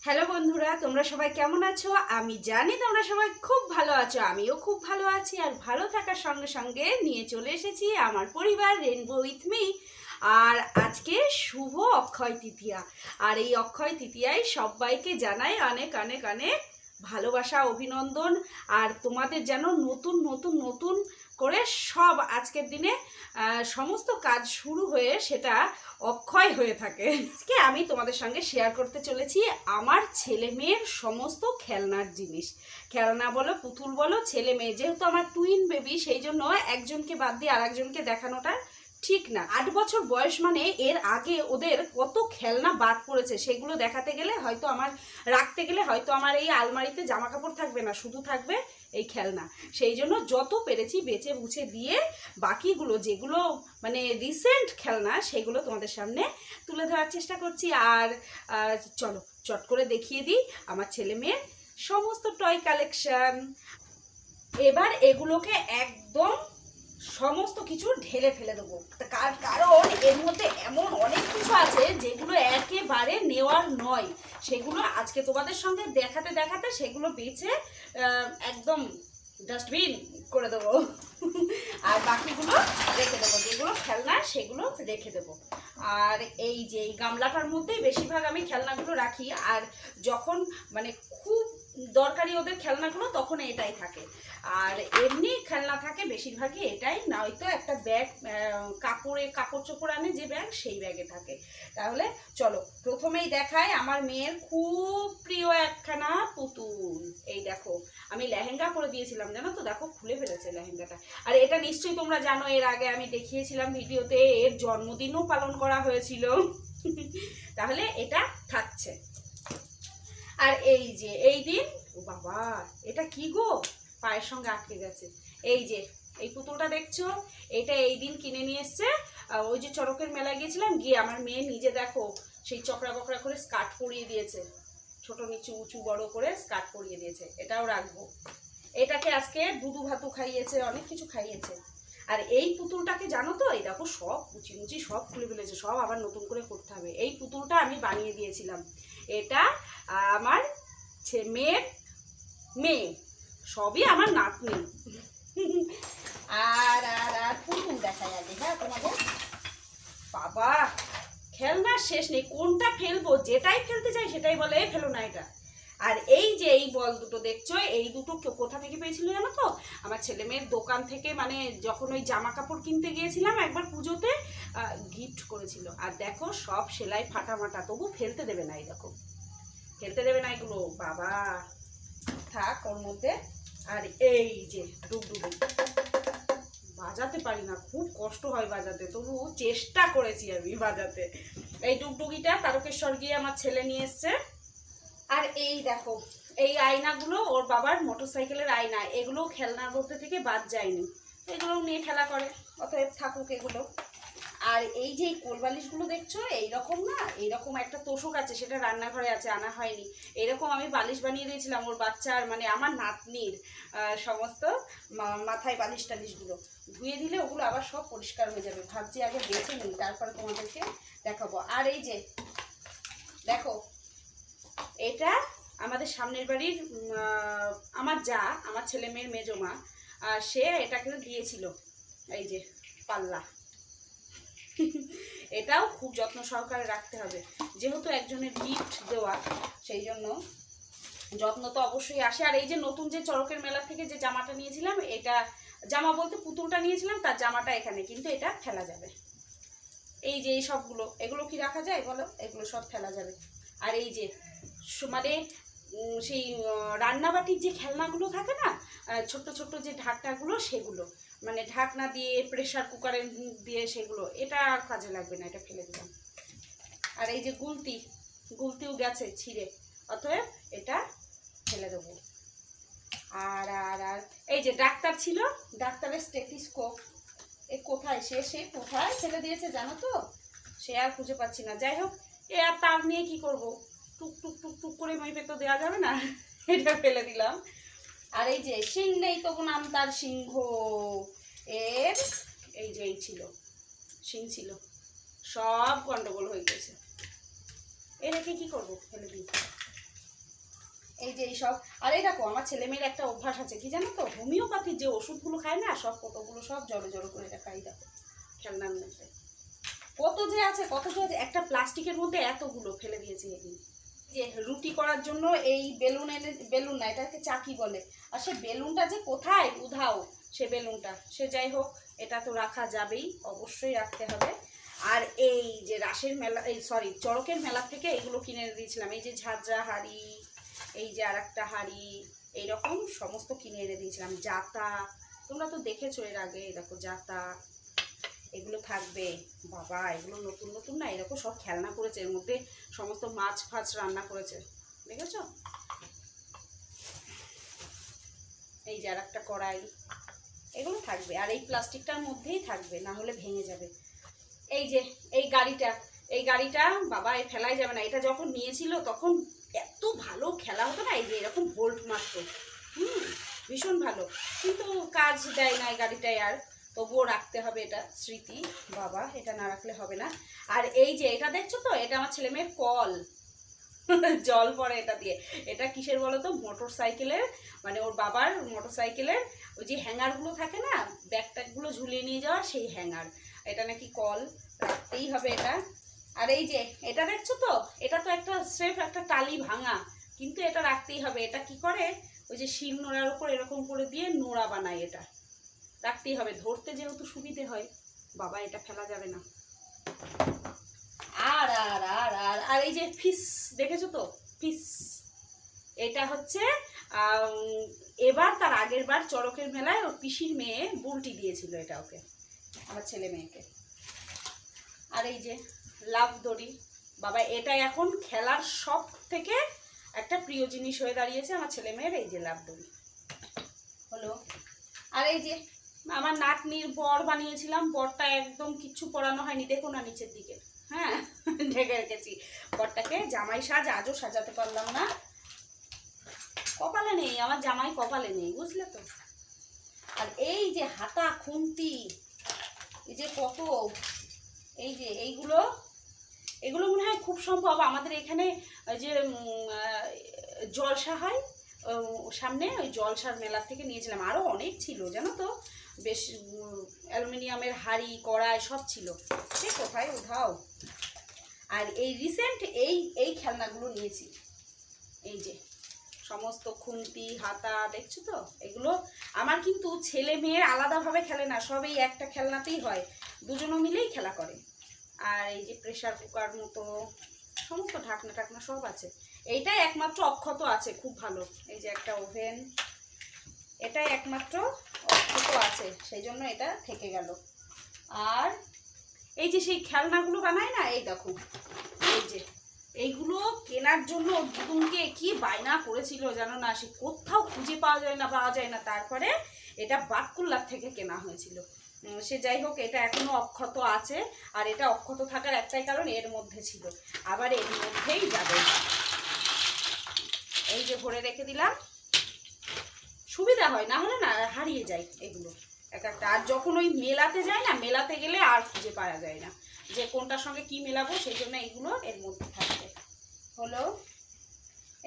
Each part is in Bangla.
হ্যালো বন্ধুরা, তোমরা সবাই কেমন আছো? আমি জানি তোমরা সবাই খুব ভালো আছো, আমিও খুব ভালো আছি। আর ভালো থাকার সঙ্গে সঙ্গে নিয়ে চলে এসেছি আমার পরিবার রেনবো উইথ মি। আর আজকে শুভ অক্ষয় তৃতীয়া। আর এই অক্ষয় তৃতীয়ায় সবাইকে জানাই অনেক অনেক অনেক ভালোবাসা, অভিনন্দন। আর তোমাদের যেন নতুন নতুন নতুন করে সব আজকের দিনে সমস্ত কাজ শুরু হয়ে সেটা অক্ষয় হয়ে থাকে। আজকে আমি তোমাদের সঙ্গে শেয়ার করতে চলেছি আমার ছেলে মেয়ের সমস্ত খেলনার জিনিস। খেলনা বলো, পুতুল বলো, ছেলে মেয়ে, যেহেতু আমার টুইন বেবি, সেই জন্য একজনকে বাদ দিয়ে আর একজনকে দেখানোটা ঠিক না। 8 বছর বয়স মানে এর আগে ওদের কত খেলনা বাদ পড়েছে, সেগুলো দেখাতে গেলে হয়তো আমার রাখতে গেলে হয়তো আমার এই আলমারিতে জামা কাপড় থাকবে না, শুধু থাকবে এই খেলনা। সেই জন্য যত পেরেছি বেচে বুঝে দিয়ে বাকিগুলো যেগুলো মানে রিসেন্ট খেলনা সেগুলো তোমাদের সামনে তুলে ধরার চেষ্টা করছি। আর চলো চট করে দেখিয়ে দিই আমার ছেলে মেয়ের সমস্ত টয় কালেকশন। এবার এগুলোকে একদম সমস্ত কিছু ঢেলে ফেলে দেবো, কারণ এর মধ্যে এমন অনেক কিছু আছে যেগুলো একেবারে নেওয়ার নয়। সেগুলো আজকে তোমাদের সঙ্গে দেখাতে দেখাতে সেগুলো বেছে একদম ডাস্টবিন করে দেবো। আর বাকিগুলো রেখে দেবো, যেগুলো খেলনা সেগুলো রেখে দেবো। আর এই যে এই গামলাটার মধ্যেই বেশিরভাগ আমি খেলনাগুলো রাখি। আর যখন মানে খুব দরকারি ওদের খেলনাগুলো তখন এটাই থাকে। আর এমনি খেলনা থাকে বেশিরভাগই এটাই, নয়তো একটা ব্যাগ, কাপড় চোপড় আনে যে ব্যাগ, সেই ব্যাগে থাকে। তাহলে চলো প্রথমেই দেখাই আমার মেয়ের খুব প্রিয় একখানা পুতুল। এই দেখো, আমি লেহেঙ্গা পরে দিয়েছিলাম জানো তো, দেখো খুলে ফেলেছে লেহেঙ্গাটা। আর এটা নিশ্চয়ই তোমরা জানো, এর আগে আমি দেখিয়েছিলাম ভিডিওতে, এর জন্মদিনও পালন করা হয়েছিল। তাহলে এটা থাকছে। আর এই যে এই দিন, ও বাবা এটা কি গো, পায়ের সঙ্গে আটকে গেছে। এই যে এই পুতুলটা দেখছো, এটা এই দিন কিনে নিয়ে এসছে। ওই যে চড়কের মেলায় গিয়েছিলাম, গিয়ে আমার মেয়ে নিজে দেখো সেই চকরা বকরা করে স্কার্ট পরিয়ে দিয়েছে, ছোট নিচু উঁচু বড় করে স্কার্ট পরিয়ে দিয়েছে। এটাও রাখবো। এটাকে আজকে দুধু ভাতু খাইয়েছে, অনেক কিছু খাইয়েছে। আর এই পুতুলটাকে জানো তো, এই দেখো সব কুচি মুচি সব খুলে ফেলেছে, সব আবার নতুন করে করতে হবে। এই পুতুলটা আমি বানিয়ে দিয়েছিলাম। এটা আমার মেয়ের মেয়ে, সবই আমার নাতনি। আর আর আর পুতুল দেখাই আগে, হ্যাঁ তোমাদের। বাবা খেলনার শেষ নেই, কোনটা ফেলবো, যেটাই ফেলতে চাই সেটাই বলে ফেলো না এটা। আর এই যে এই বল দুটো দেখছো, এই দুটো কোথা থেকে পেয়েছিল জানো তো? আমার ছেলে মেয়ের দোকান থেকে, মানে যখন ওই জামা কাপড় কিনতে গিয়েছিলাম একবার পুজোতে, গিফট করেছিল। আর দেখো সব সেলাই ফাটামাটা, তবু ফেলতে দেবে না। এই দেখো ফেলতে দেবে না এগুলো, বাবা থাক ওর মধ্যে। আর এই যে ডুগডুগি, বাজাতে পারি না, খুব কষ্ট হয় বাজাতে, তবু চেষ্টা করেছি আমি বাজাতে। এই ডুগডুগিটা তারকেশ্বর গিয়ে আমার ছেলে নিয়ে এসছে। আর এই দেখো এই আয়নাগুলো ওর বাবার মোটরসাইকেলের আয়না, এগুলো খেলনার মধ্যে থেকে বাদ যায়নি, এগুলো নিয়ে খেলা করে, অতএব থাকুক এগুলো। আর এই যে কোলবালিশগুলো দেখছো, এইরকম না, এইরকম একটা তোষক আছে, সেটা রান্নাঘরে আছে, আনা হয়নি। এরকম আমি বালিশ বানিয়ে দিয়েছিলাম ওর বাচ্চার, মানে আমার নাতনির সমস্ত মাথায় বালিশ টালিশগুলো ধুয়ে দিলে ওগুলো আবার সব পরিষ্কার হয়ে যাবে। ভাবছি আগে বেছে নিই, তারপরে তোমাদেরকে দেখাবো। আর এই যে দেখো, এটা আমাদের সামনের বাড়ির আমার যা, আমার ছেলে মেয়ের মেজো মা, সে এটাকে দিয়েছিল। এই যে পাল্লা, এটাও খুব যত্ন সহকারে রাখতে হবে, যেহেতু একজনের গিফট দেওয়া, সেই জন্য যত্ন তো অবশ্যই আসে। আর এই যে নতুন যে চড়কের মেলা থেকে যে জামাটা নিয়েছিলাম, এটা জামা বলতে পুতুলটা নিয়েছিলাম, তার জামাটা এখানে, কিন্তু এটা ফেলা যাবে। এই যে এই সবগুলো, এগুলো কি রাখা যায় বলো, এগুলো সব ফেলা যাবে। আর এই যে মানে সেই রান্নাবাটির যে খেলনাগুলো থাকে না, ছোট্ট ছোট্ট যে ঢাকনাগুলো, সেগুলো মানে ঢাকনা দিয়ে প্রেসার কুকারে দিয়ে, সেগুলো এটা আর কাজে লাগবে না, এটা ফেলে দিলাম। আর এই যে গুলতিও গেছে ছিঁড়ে, অতএব এটা ফেলে দেবো। আর আর আর এই যে ডাক্তার ছিল, ডাক্তারের স্টেথিস্কোপ, এ কোথায় সে কোথায় ফেলে দিয়েছে জানো তো, সে আর খুঁজে পাচ্ছি না। যাই হোক, এ আর তার নিয়ে কি করব, টুক টুক টুক টুক করে মেপে তো দেওয়া যাবে না, এটা ফেলে দিলাম। আর এই যে সিং নেই তবু নাম তার সিংহ, এর এই যে এই ছিল সিং ছিল, সব গন্ডগোল হয়ে গেছে। এ রেখে কি করবো, ফেলে দিই। এই যে এইসব। আর এই দেখো আমার ছেলেমেয়ের একটা অভ্যাস আছে কি জানো তো, হোমিওপ্যাথির যে ওষুধগুলো খায় না, সব কতগুলো সব জড়ো জড়ো করে রাখা। এই দেখো খেলনার মধ্যে কত যে আছে, কত যে আছে, একটা প্লাস্টিকের মধ্যে এতগুলো ফেলে দিয়েছি এদিন। যে রুটি করার জন্য এই বেলুন এনে, বেলুন না এটাকে চাকি বলে, আর সে বেলুনটা যে কোথায় উধাও সে বেলুনটা, সে যাই হোক এটা তো রাখা যাবেই, অবশ্যই রাখতে হবে। আর এই যে রাসের মেলা, এই সরি চড়কের মেলা থেকে এগুলো কিনে এনে দিয়েছিলাম, এই যে ঝাঁঝরা হাঁড়ি, এই যে আর একটা হাঁড়ি, এইরকম সমস্ত কিনে এনে দিয়েছিলাম। জাতা তোমরা তো দেখেছো এর আগে, দেখো জাতা এগুলো থাকবে। বাবা এগুলো নতুন নতুন না, এরকম সব খেলনা করেছে, এর মধ্যে সমস্ত মাছ ফাছ রান্না করেছে, দেখেছো? এই যে আর একটা কড়াই, এগুলো থাকবে। আর এই প্লাস্টিকটার মধ্যেই থাকবে, না হলে ভেঙে যাবে। এই যে এই গাড়িটা, এই গাড়িটা বাবা এ ফেলাই যাবে না। এটা যখন নিয়েছিল তখন এত ভালো খেলা হতো না, এই যে এরকম ভোল্ট মারতো, ভীষণ ভালো, কিন্তু কাজ দেয় না এই গাড়িটায় আর, তবুও রাখতে হবে, এটা স্মৃতি বাবা, এটা না রাখলে হবে না। আর এই যে এটা দেখছো তো, এটা আমার ছেলে মেয়ের কল, জল পড়ে এটা দিয়ে। এটা কিসের বলো তো, মোটর সাইকেলের, মানে ওর বাবার মোটর সাইকেলের ওই যে হ্যাঙ্গারগুলো থাকে না, ব্যাগ ট্যাগগুলো ঝুলিয়ে নিয়ে যাওয়ার সেই হ্যাঙ্গার, এটা নাকি কল, রাখতেই হবে এটা। আর এই যে এটা দেখছো তো, এটা তো একটা স্রেফ একটা টালি ভাঙা, কিন্তু এটা রাখতেই হবে। এটা কি করে, ওই যে শিল নোড়ার উপর এরকম করে দিয়ে নোড়া বানায়, এটা রাখতেই হবে, ধরতে যেহেতু সুবিধে হয়। বাবা এটা ফেলা যাবে না। আর আর আর আর আর এই যে ফিস দেখেছো তো, ফিস, এটা হচ্ছে এবার তার আগের বার চড়কের মেলায় ওর পিসির মেয়ে বুলটি দিয়েছিল এটা ওকে, আমার ছেলে মেয়েকে। আর এই যে লাভ দড়ি, বাবা এটা এখন খেলার সব থেকে একটা প্রিয় জিনিস হয়ে দাঁড়িয়েছে আমার ছেলে মেয়ের, এই যে লাভ দড়ি হলো। আর এই যে আমার নাতনির বর বানিয়েছিলাম, বরটা একদম কিচ্ছু পরানো হয়নি, দেখো না নিচের দিকে, হ্যাঁ ঢেকে রেখেছি বরটাকে। জামাই সাজ আজও সাজাতে পারলাম না, কপালে নেই, আমার জামাই কপালে নেই, বুঝলে তো। আর এই যে হাতা খুন্তি, এই যে কত, এই যে এইগুলো, এগুলো মনে হয় খুব সম্ভব আমাদের এখানে যে জলসা হয় সামনে, ওই জলসার মেলা থেকে নিয়েছিলাম। আরও অনেক ছিল জানো তো, বেশ অ্যালুমিনিয়ামের হাঁড়ি কড়াই সব ছিল, সে কোথায় উঠাও। আর এই রিসেন্ট এই খেলনাগুলো নিয়েছি, এই যে সমস্ত খুন্তি হাতা দেখছো তো, এগুলো আমার কিন্তু ছেলে মেয়ে আলাদাভাবে খেলে না, সব এই একটা খেলনাতেই হয়, দুজনে মিলেই খেলা করে। আর এই যে প্রেসার কুকার মতো সমস্ত ঢাকনা টাকনা সব আছে। এইটাই একমাত্র অক্ষত আছে, খুব ভালো, এই যে একটা ওভেন, এটাই একমাত্র অক্ষত আছে, সেই জন্য এটা থেকে গেল। আর এই যে সেই খেলনাগুলো বানায় না, এই দেখো, এই যে এইগুলো কেনার জন্য দুদুনকে কি বায়না করেছিল জানো না, সে কোথাও খুঁজে পাওয়া যায় না, তারপরে এটা বাটকুল্লার থেকে কেনা হয়েছিল। সে যাই হোক, এটা এখনো অক্ষত আছে, আর এটা অক্ষত থাকার একটাই কারণ এর মধ্যে ছিল, আবার এর মধ্যেই যাবে। এই যে ভরে রেখে দিলাম, সুবিধা হয়, না হলে না হারিয়ে যায় এগুলো এক একটা। আর যখন ওই মেলাতে যায় না, মেলাতে গেলে আর খুঁজে পাওয়া যায় না যে কোনটার সঙ্গে কি মেলাবো, সেই জন্য এগুলো এর মধ্যে থাকবে হলো।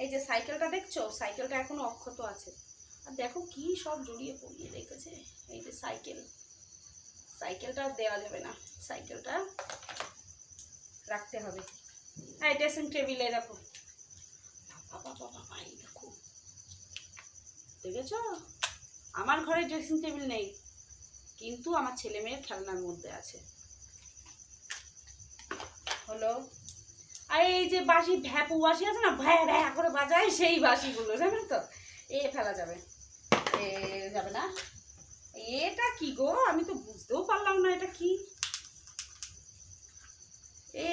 এই যে সাইকেলটা দেখছো, সাইকেলটা এখনো অক্ষত আছে, আর দেখো কি সব জড়িয়ে পড়িয়ে রেখেছে। এই যে সাইকেলটা দেওয়া যাবে না, সাইকেলটা রাখতে হবে। হ্যাঁ ড্রেসিং টেবিলে দেখো, এই দেখো দেখেছো, আমার ঘরে ড্রেসিং টেবিল নেই, কিন্তু আমার ছেলে মেয়ের খেলনার মধ্যে আছে হলো। আর এই যে বাঁশি, ভ্যাপু বাঁশি আছে না, ভ্যা ভ্যা করে বাজায়, সেই বাঁশিগুলো জানেন তো, এ ফেলা যাবে, এ যাবে না। এটা কি গো, আমি তো বুঝতেও পারলাম না এটা কি, এ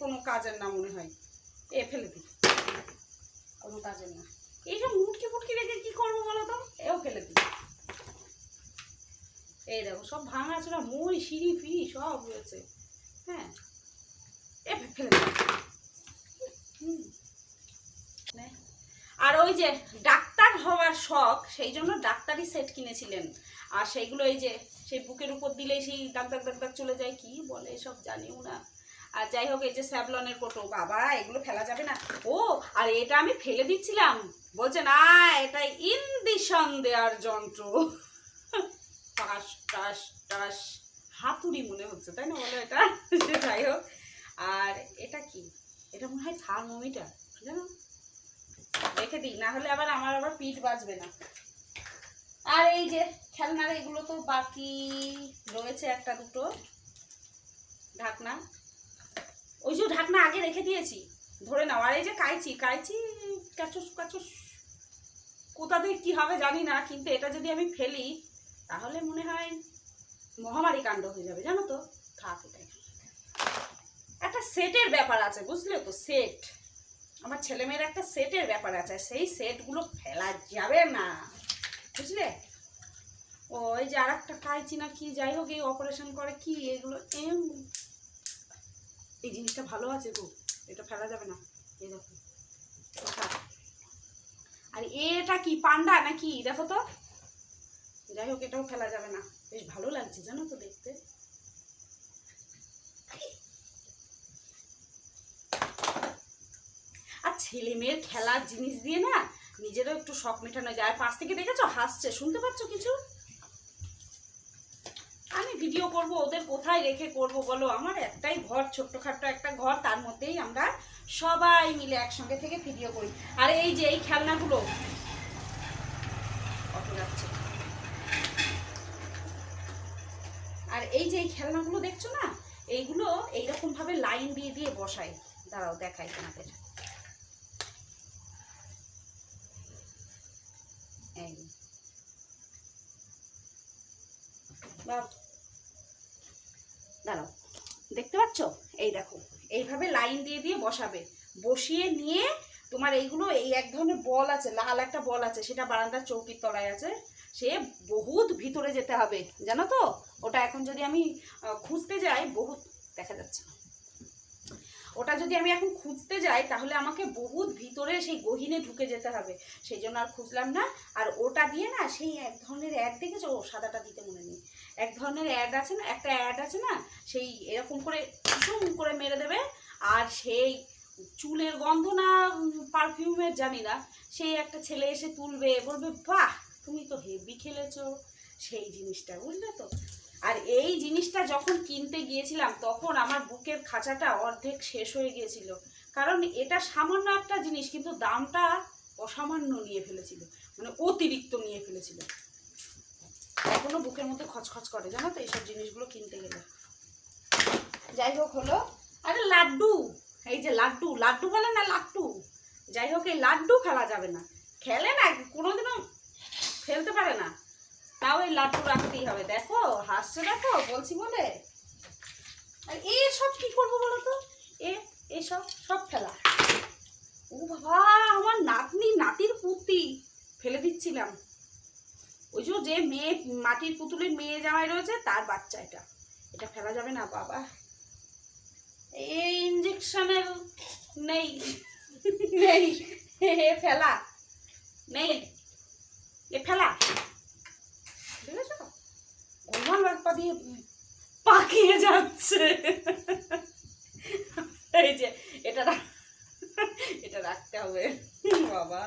কোনো কাজের না মনে হয়, এ ফেলে দিই, কোনো কাজের না। এইসব মুটকি ফুটকি রেখে কি করবো বলো তো, এও ফেলে দিই। এই দেখো সব ভাঙা ছিল, মই সিঁড়ি ফিড়ি সব রয়েছে, হ্যাঁ এ ফেলে দিই। আর ওই যে ডাক্তার হওয়ার শখ, সেই জন্য ডাক্তারি সেট কিনেছিলেন, আর সেইগুলো এই যে সেই বুকের উপর দিলেই সেই দাগ দাগ দাগ দাগ চলে যায়, কি বলে সব জানিও না। আর যাই হোক, এই যে স্যাভলনের কোটো, বাবা এগুলো ফেলা যাবে না। ও আর এটা আমি ফেলে দিচ্ছিলাম, বলছে না এটা ইন্ডিশন দেওয়ার যন্ত্র। টাস টাস টাস হাতুড়ি মনে হচ্ছে, তাই না বলো এটা? যাই হোক, আর এটা কি, এটা মনে হয় থার্মোমিটার, জানো? রেখে দিই, না হলে আবার আমার আবার পিঠ বাজবে না। আর এই যে খেলনার এগুলো তো বাকি রয়েছে, একটা দুটো ঢাকনা, ওই যে ঢাকনা আগে রেখে দিয়েছি, ধরে নাও। আর এই যে কাইচি, কাইচি কাচুস কাচুস কোথা থেকে কি হবে জানি না, কিন্তু এটা যদি আমি ফেলি তাহলে মনে হয় মহামারী কাণ্ড হয়ে যাবে, জানো তো। থাক, এটাই একটা সেটের ব্যাপার আছে, বুঝলে তো? সেট, আমার ছেলেমেয়ের একটা সেটের ব্যাপার আছে, সেই সেটগুলো ফেলা যাবে না, বুঝলে? ওই যে আর একটা কাইচি না কি, যাই হোক, এই অপারেশন করে কি এগুলো, এই জিনিসটা ভালো আছে গো, এটা ফেলা যাবে না, এই দেখো। আর এটা কি পান্ডা নাকি, দেখো তো। যাই হোক, এটাও ফেলা যাবে না, বেশ ভালো লাগছে জানো তো দেখতে। আর ছেলে মেয়ের খেলার জিনিস দিয়ে না নিজেরও একটু শখ মেটানো যায়। পাশ থেকে দেখেছো হাসছে, শুনতে পাচ্ছ কিছু? আমি ভিডিও করব, ওদের কোথায় রেখে করব বলো? আমার একটাই ঘর, ছোট্টখাট্ট একটা ঘর, তার মধ্যেই আমরা সবাই মিলে একসঙ্গে থেকে ভিডিও করি। আর এই যে এই খেলনাগুলো কত যাচ্ছে, আর এই যে এই খেলনাগুলো দেখছো না, এইগুলো এইরকম ভাবে লাইন দিয়ে দিয়ে বসাই। দাঁড়াও দেখাই তোমাদের। এই দাঁড়াও, দেখতে পাচ্ছ? এই দেখো, এইভাবে লাইন দিয়ে দিয়ে বসাবে, বসিয়ে নিয়ে তোমার এইগুলো, এই এক ধরনের বল আছে, লাল একটা বল আছে, সেটা বারান্দার চৌকির তলায় আছে, সে বহুত ভিতরে যেতে হবে, জানো তো? ওটা এখন যদি আমি খুঁজতে যাই, বহুত দেখা যাচ্ছে, ওটা যদি আমি এখন খুঁজতে যাই তাহলে আমাকে বহুত ভিতরে সেই গহীনে ঢুকে যেতে হবে, সেই জন্য আর খুঁজলাম না। আর ওটা দিয়ে না সেই এক ধরনের অ্যাড দেখেছো, ও সাদাটা দিতে মনে নেই, এক ধরনের অ্যাড আছে না, একটা অ্যাড আছে না, সেই এরকম করে টুম করে মেরে দেবে, আর সেই চুলের গন্ধ না পারফিউমের জানি না, সেই একটা ছেলে এসে তুলবে, বলবে বাহ তুমি তো হেভি খেলেছো, সেই জিনিসটা, বুঝলে তো? আর এই জিনিসটা যখন কিনতে গিয়েছিলাম তখন আমার বুকের খাঁচাটা অর্ধেক শেষ হয়ে গিয়েছিল, কারণ এটা সামান্য একটা জিনিস, কিন্তু দামটা অসামান্য নিয়ে ফেলেছিল, মানে অতিরিক্ত নিয়ে ফেলেছিল। এখনো বুকের মধ্যে খচখচ করে, জানো তো, এইসব জিনিসগুলো কিনতে গেলে। যাই হোক, হলো। আরে লাড্ডু, এই যে লাড্ডু, লাড্ডু বলে না লাড্ডু, যাই হোক, এই লাড্ডু ফেলা যাবে না, খেলে না কোনোদিনও ফেলতে পারে না, তাও এই লাড্ডু রাখতেই হবে। দেখো হাসছে, দেখো বলছি বলে। আর এসব কি করবো বলো তো, এসব সব ফেলা। ও বাবা, আমার নাতনি নাতির পুতি ফেলে দিচ্ছিলাম, ওই যে মেয়ে মাটির পুতুলের মেয়ে জামাই রয়েছে তার বাচ্চা, এটা ফেলা যাবে না বাবা। এই ইঞ্জেকশনের নেই নেই ফেলা নেই, এ ফেলা, ঠিক আছে? গোলমাল রাস্তা দিয়ে পাকিয়ে যাচ্ছে। এই যে এটা রাখতে হবে বাবা,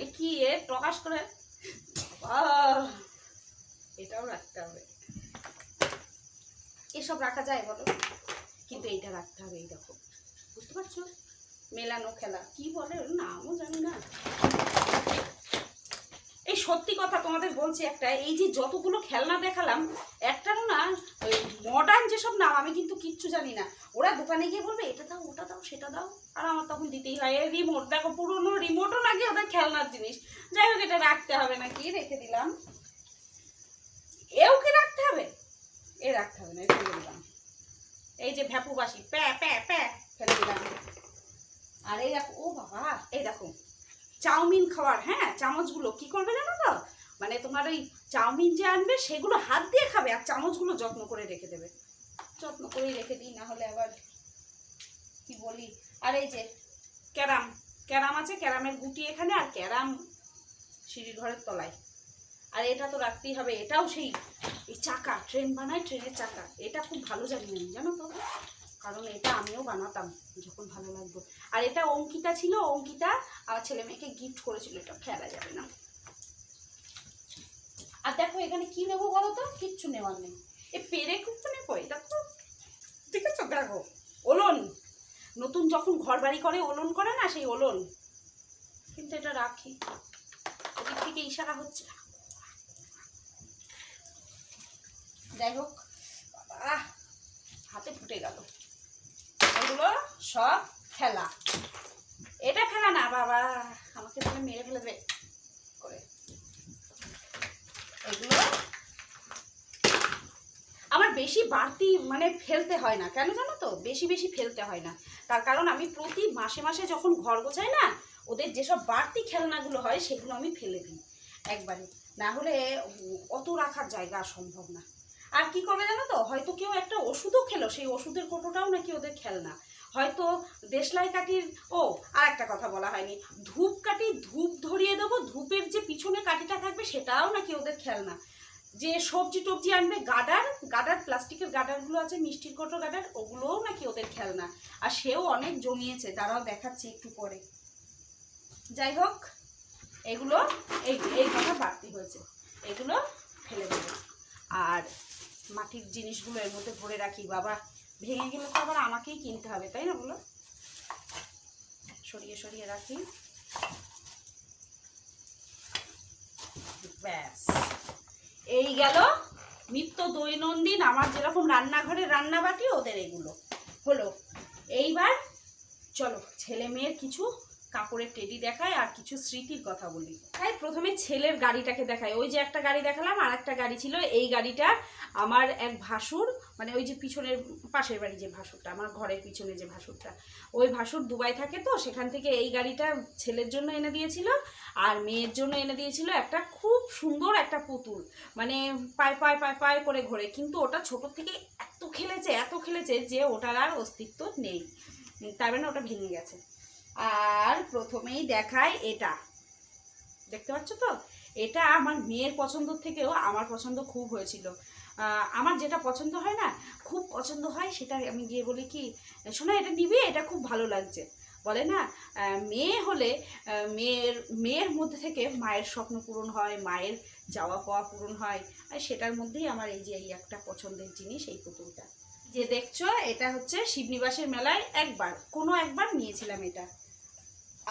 এ কি এ প্রকাশ করে, বাবা এটাও রাখতে হবে। এসব রাখা যায় বলো, কিন্তু এইটা রাখতে হবে। এই দেখো, বুঝতে পারছো? মেলানো খেলা কি বলে, নামও জানি না। এই সত্যি কথা তোমাদের বলছি, একটা এই যে যতগুলো খেলনা দেখালাম, একটারও না ওই মডার্ন যেসব নাম আমি কিন্তু কিচ্ছু জানি না। ওরা দোকানে গিয়ে বলবে এটা দাও, ওটা দাও, সেটা দাও, আর আমার তখন দিতেই হয়। এই রিমোট দেখো, পুরোনো রিমোটও নাকি ওদের খেলনার জিনিস। যাই হোক, এটা রাখতে হবে নাকি, রেখে দিলাম। এও কি রাখতে হবে? এ রাখতে হবে না, ফেলে দিলাম। এই যে ভ্যাপুবাসি প্যা প্যা প্যা ফেলে দিলাম। আর এই দেখো, ও বাবা, এই দেখো চাউমিন খাওয়ার, হ্যাঁ, চামচগুলো কি করবে জানো তো? মানে তোমার ওই চাউমিন যে আনবে সেগুলো হাত দিয়ে খাবে, আর চামচগুলো যত্ন করে রেখে দেবে। যত্ন করেই রেখে দিই, না হলে আবার কি বলি। আর এই যে ক্যারাম, ক্যারাম আছে, ক্যারামের গুটি এখানে, আর ক্যারাম সিঁড়ির ঘরের তলায়। আর এটা তো রাখতেই হবে, এটাও সেই এই চাকা, ট্রেন বানায়, ট্রেনের চাকা, এটা খুব ভালো জানি আমি, জানো তো? কারণ এটা আমিও বানাতাম যখন ভালো লাগতো। আর এটা অঙ্কিতা ছিল, অঙ্কিতা আমার ছেলে মেয়েকে গিফট করেছিল, এটা ফেলা যাবে না। আর দেখো এখানে কি নেবো বলো তো, কিচ্ছু নেওয়ার নেই, এই পেরে কুপনে কই দেখো, ঠিক আছে দেখো, ওলন, নতুন যখন ঘর বাড়ি করে ওলন করে না, সেই ওলন, কিন্তু এটা রাখি, ওদিক থেকে ইশারা হচ্ছে, যাই হোক বাবা হাতে ফুটে গেল। এগুলো সব খেলা, এটা খেলা না বাবা, আমাকে তাহলে মেরে ফেলে দেবে করে। এগুলো আমার বেশি বাড়তি মানে ফেলতে হয় না, কেন জানো তো, বেশি বেশি ফেলতে হয় না, তার কারণ আমি প্রতি মাসে মাসে যখন ঘর গোছাই না, ওদের যেসব বাড়তি খেলনাগুলো হয় সেগুলো আমি ফেলে দিই একবারে, না হলে অত রাখার জায়গা সম্ভব না। আর কি করবে জানো তো, হয়তো কেউ একটা ওষুধও খেলো, সেই ওষুধের কোটোটাও নাকি ওদের খেলনা, হয়তো দেশলাই কাঠির, ও আর একটা কথা বলা হয়নি, ধূপ কাঠি, ধূপ ধরিয়ে দেবো, ধূপের যে পিছনে কাঠিটা থাকবে সেটাও নাকি ওদের খেলনা, যে সবজি টবজি আনবে, গাডার গাডার প্লাস্টিকের গাডারগুলো আছে, মিষ্টির কোটো গাডার, ওগুলোও নাকি ওদের খেলনা। আর সেও অনেক জমিয়েছে, তারাও দেখাচ্ছে একটু পরে। যাই হোক এগুলো এই কথা বাড়তি হয়েছে, এগুলো ফেলে দেবো। আর মাটির জিনিসগুলো এর মধ্যে ভরে রাখি, বাবা ভেঙে গেলে তো আবার আমাকেই কিনতে হবে, তাই না বলো, সরিয়ে সরিয়ে রাখি, ব্যাস এই গেল নিত্য দৈনন্দিন আমার যেরকম রান্নাঘরের রান্নাবাটি, ওদের এগুলো হলো। এইবার চলো ছেলে মেয়ের কিছু কাপড়ের টেডি দেখায় আর কিছু স্মৃতির কথা বলি। তাই প্রথমে ছেলের গাড়িটাকে দেখায়, ওই যে একটা গাড়ি দেখালাম, আর একটা গাড়ি ছিল, এই গাড়িটা আমার এক ভাসুর, মানে ওই যে পিছনের পাশের বাড়ি যে ভাসুরটা, আমার ঘরের পিছনে যে ভাসুরটা, ওই ভাসুর দুবাই থাকে, তো সেখান থেকে এই গাড়িটা ছেলের জন্য এনে দিয়েছিল, আর মেয়ের জন্য এনে দিয়েছিল একটা খুব সুন্দর একটা পুতুল, মানে পায়ে পায়ে পায়ে পায়ে করে ঘোরে, কিন্তু ওটা ছোট থেকে এত খেলেছে যে ওটার আর অস্তিত্ব নেই, তার মানে ওটা ভেঙে গেছে। আর প্রথমেই দেখায় এটা, দেখতে পাচ্ছ তো, এটা আমার মেয়ের পছন্দ থেকেও আমার পছন্দ খুব হয়েছিল। আমার যেটা পছন্দ হয় না, খুব পছন্দ হয়, সেটা আমি গিয়ে বলি কি, শোনা এটা নিবি, এটা খুব ভালো লাগছে, বলে না মেয়ে হলে মেয়ের মধ্যে থেকে মায়ের স্বপ্ন পূরণ হয়, মায়ের যাওয়া পাওয়া পূরণ হয়, আর সেটার মধ্যেই আমার এই যে এই একটা পছন্দের জিনিস, এই পুতুলটা যে দেখছো, এটা হচ্ছে শিবনিবাসের মেলায় একবার নিয়েছিলাম এটা,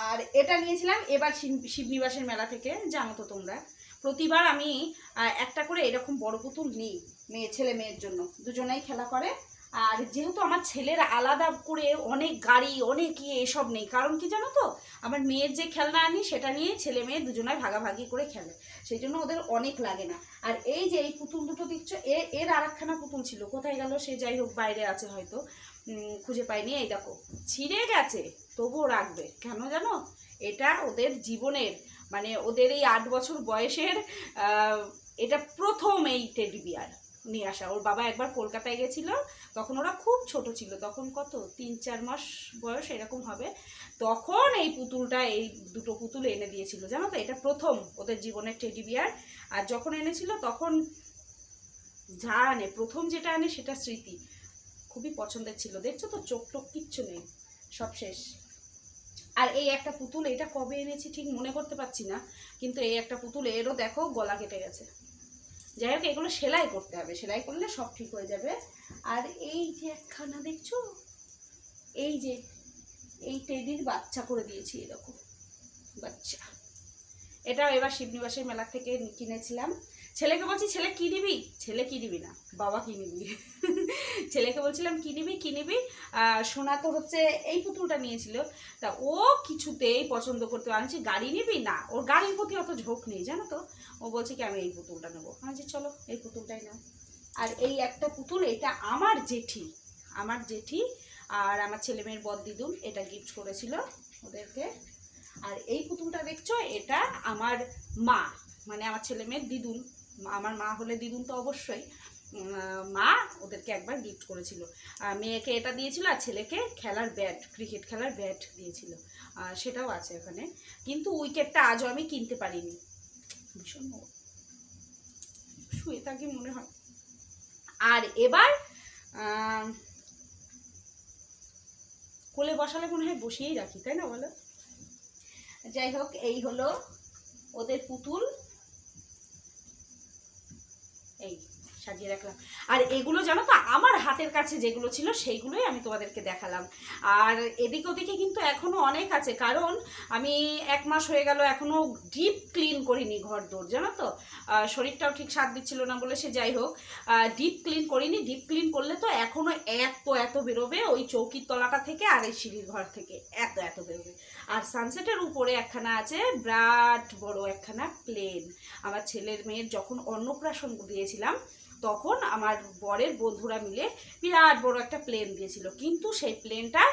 আর এটা নিয়েছিলাম এবার শিবনিবাসের মেলা থেকে। জানো তো তোমরা, প্রতিবার আমি একটা করে এরকম বড় পুতুল নিই, ছেলে মেয়ের জন্য, দুজনেই খেলা করে। আর যেহেতু আমার ছেলের আলাদা করে অনেক গাড়ি, অনেক এসব নেই, কারণ কি জানো তো, আমার মেয়ের যে খেলনা আনি সেটা নিয়ে ছেলে মেয়ে দুজনায় ভাগাভাগি করে খেলে, সেই জন্য ওদের অনেক লাগে না। আর এই যে এই পুতুল দুটো দেখছো, এর আর একখানা পুতুল ছিল, কোথায় গেল সে, যাই হোক বাইরে আছে হয়তো, খুঁজে পাইনি। এই দেখো ছিঁড়ে গেছে, তবুও রাখবে কেন জানো, এটা ওদের জীবনের, মানে ওদের এই 8 বছর বয়সের এটা প্রথম এই টেডি বিয়ার নিয়ে আসা। ওর বাবা একবার কলকাতায় গেছিল, তখন ওরা খুব ছোট ছিল, তখন কত 3-4 মাস বয়স এরকম হবে, তখন এই পুতুলটা, এই দুটো পুতুল এনে দিয়েছিল, জানো তো, এটা প্রথম ওদের জীবনের টেডি বিয়ার। আর যখন এনেছিল তখন যা আনে, প্রথম যেটা আনে সেটা স্মৃতি, খুবই পছন্দের ছিল। দেখছো তো চোখ টোক কিচ্ছু নেই, সব শেষ। আর এই একটা পুতুল, এটা কবে এনেছি ঠিক মনে করতে পারছি না, কিন্তু এই একটা পুতুল, এরও দেখো গলা কেটে গেছে। যাই হোক এগুলো সেলাই করতে হবে, সেলাই করলে সব ঠিক হয়ে যাবে। আর এই যে একখানা দেখছো, এই যে এই টেডির বাচ্চা করে দিয়েছি, এরকম বাচ্চা, এটাও এবার শিবনিবাসের মেলা থেকে কিনেছিলাম। ছেলেকে বলছি, ছেলে কি নিবি, ছেলে কি নিবি না, বাবা কি নিবি ছেলেকে বলছিলাম কি নিবি, সোনা তো হচ্ছে এই পুতুলটা নিয়েছিল, তা ও কিছুতেই পছন্দ করতে পারছি, গাড়ি নিবি না, ওর গাড়ির প্রতি অত ঝোঁক নেই জানো তো, ও বলছে কি আমি এই পুতুলটা নেবো, যে চলো এই পুতুলটাই নাও। আর এই একটা পুতুল, এটা আমার জেঠি আর আমার ছেলে মেয়ের বদ দিদুন এটা গিফট করেছিল ওদেরকে। আর এই পুতুলটা দেখছো, এটা আমার মা, মানে আমার ছেলে মেয়ের দিদুন, আমার মা হলে দিদুন তো অবশ্যই, মা ওদেরকে একবার গিফট করেছিল, মেয়েকে এটা দিয়েছিল, আর ছেলেকে খেলার ব্যাট, ক্রিকেট খেলার ব্যাট দিয়েছিল, সেটাও আছে এখানে, কিন্তু উইকেটটা আজও আমি কিনতে পারিনি, ভীষণ শুয়ে থাকি মনে হয়। আর এবার কোলে বসালে মনে হয় বসিয়েই রাখি, তাই না বলো? যাই হোক, এই হলো ওদের পুতুল, এই সাজিয়ে রাখলাম। আর এগুলো জানো তো আমার হাতের কাছে যেগুলো ছিল সেইগুলোই আমি তোমাদেরকে দেখালাম। আর এদিক ওদিকে কিন্তু এখনো অনেক আছে, কারণ আমি 1 মাস হয়ে গেল এখনো ডিপ ক্লিন করিনি ঘর দোর, জানো তো। শরীরটাও ঠিক সাথ দিচ্ছিল না বলে, সে যাই হোক, ডিপ ক্লিন করিনি। ডিপ ক্লিন করলে তো এখনো এত বেরোবে ওই চৌকির তলাটা থেকে আর এই সিঁড়ির ঘর থেকে, এত বেরোবে। আর সানসেটের উপরে একখানা আছে বিরাট বড় একখানা প্লেন। আমার ছেলের মেয়ের যখন অন্নপ্রাশন দিয়েছিলাম তখন আমার বরের বন্ধুরা মিলে বিরাট বড় একটা প্লেন দিয়েছিল, কিন্তু সেই প্লেনটা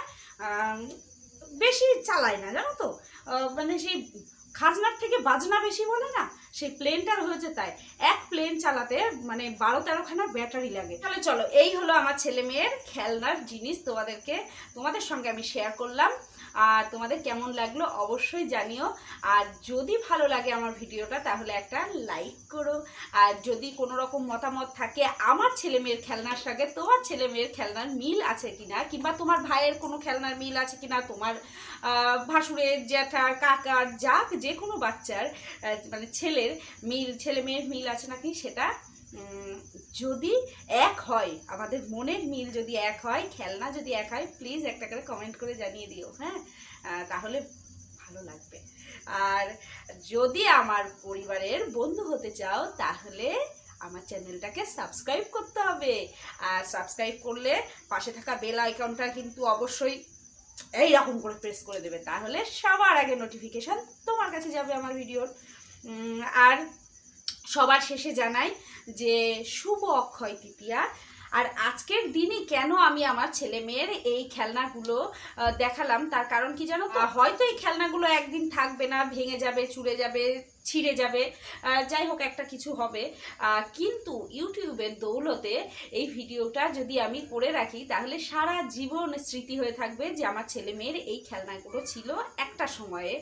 বেশি চালায় না, জানো তো। মানে সেই খাজনার থেকে বাজনা বেশি বলে না, সেই প্লেনটার হয়েছে তাই। এক প্লেন চালাতে মানে 12-13খানা ব্যাটারি লাগে। তাহলে চলো, এই হলো আমার ছেলে মেয়ের খেলনার জিনিস, তোমাদের সঙ্গে আমি শেয়ার করলাম। আর তোমাদের কেমন লাগলো অবশ্যই জানিও। আর যদি ভালো লাগে আমার ভিডিওটা তাহলে একটা লাইক করো। আর যদি কোনো রকম মতামত থাকে আমার ছেলে মেয়ের খেলনার সঙ্গে তোমার ছেলে মেয়ের খেলনার মিল আছে কিনা, কিংবা তোমার ভাইয়ের কোনো খেলনার মিল আছে কিনা, তোমার ভাসুরের, জ্যাঠার, কাকার, যাক যে কোনো বাচ্চার মানে ছেলে মেয়ের মিল আছে নাকি, সেটা যদি এক হয়, আমাদের মনের মিল যদি এক হয়, খেলনা যদি এক হয়, প্লিজ একটা করে কমেন্ট করে জানিয়ে দিও, হ্যাঁ। তাহলে ভালো লাগবে। আর যদি আমার পরিবারের বন্ধু হতে চাও তাহলে আমার চ্যানেলটাকে সাবস্ক্রাইব করতে হবে। আর সাবস্ক্রাইব করলে পাশে থাকা বেল আইকনটা কিন্তু অবশ্যই এইরকম করে প্রেস করে দেবে, তাহলে সবার আগে নোটিফিকেশান তোমার কাছে যাবে আমার ভিডিওর। আর সবার শেষে জানাই যে শুভ অক্ষয় তৃতীয়া। আর আজকের দিনই কেন আমি আমার ছেলে মেয়ের এই খেলনাগুলো দেখালাম, তার কারণ কি জানো তো, হয়তো এই খেলনাগুলো একদিন থাকবে না, ভেঙে যাবে, চুরে যাবে, ছিঁড়ে যাবে, যাই হোক একটা কিছু হবে, কিন্তু ইউটিউবের দৌলতে এই ভিডিওটা যদি আমি করে রাখি তাহলে সারা জীবন স্মৃতি হয়ে থাকবে যে আমার ছেলে মেয়ের এই খেলনাগুলো ছিল একটা সময়ে।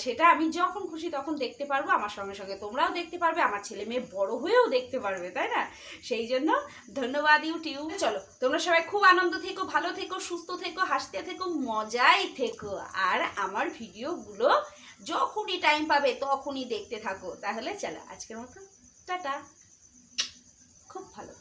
সেটা আমি যখন খুশি তখন দেখতে পারবো, আমার সঙ্গে সঙ্গে তোমরাও দেখতে পারবে, আমার ছেলে মেয়ে বড় হয়েও দেখতে পারবে, তাই না? সেই জন্য ধন্যবাদ ইউটিউব। চলো, তোমরা সবাই খুব আনন্দ থেকো, ভালো থেকো, সুস্থ থেকো, হাসতে থেকো, মজাই থেকো। আর আমার ভিডিওগুলো যখনই টাইম পাবে তখনই দেখতে থাকো। তাহলে চলো, আজকের মতো টাটা, খুব ভালো।